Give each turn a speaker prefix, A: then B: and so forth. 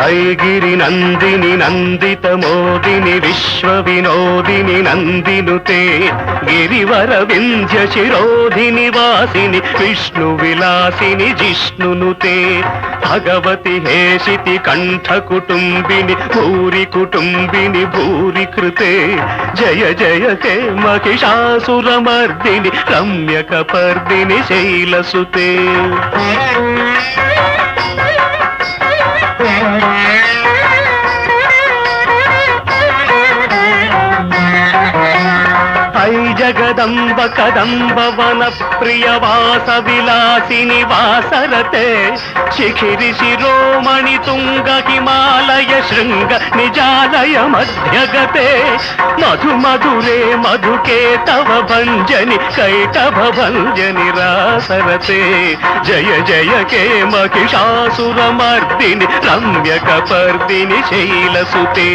A: ఐగిరి నందిని నందిత మోదిని విశ్వ వినోదిని నందినుతే గిరివర వింధ్య శిరోధిని వాసిని విష్ణు విలాసిని జిష్ణునుతే భగవతి హేషితి కంఠ కుటుంబిని భూరి కుటుంబిని భూరి కృతే జయ జయ హే మహిషాసురమర్దిని రమ్యకపర్దిని శైలసుతే ఐ జగదంబ కదంబ వన ప్రియ వాస విలాసిని వాసరతే శిఖిరి శిరోమణి తుంగ హిమాలయ శృంగ నిజాలయ మధ్యగతే మధు మధురే మధుకే తవ భంజని కైటభ భంజని రాసరతే జయ జయ కే మహిషాసురమర్దిని రమ్యకపర్దిని శైలసుతే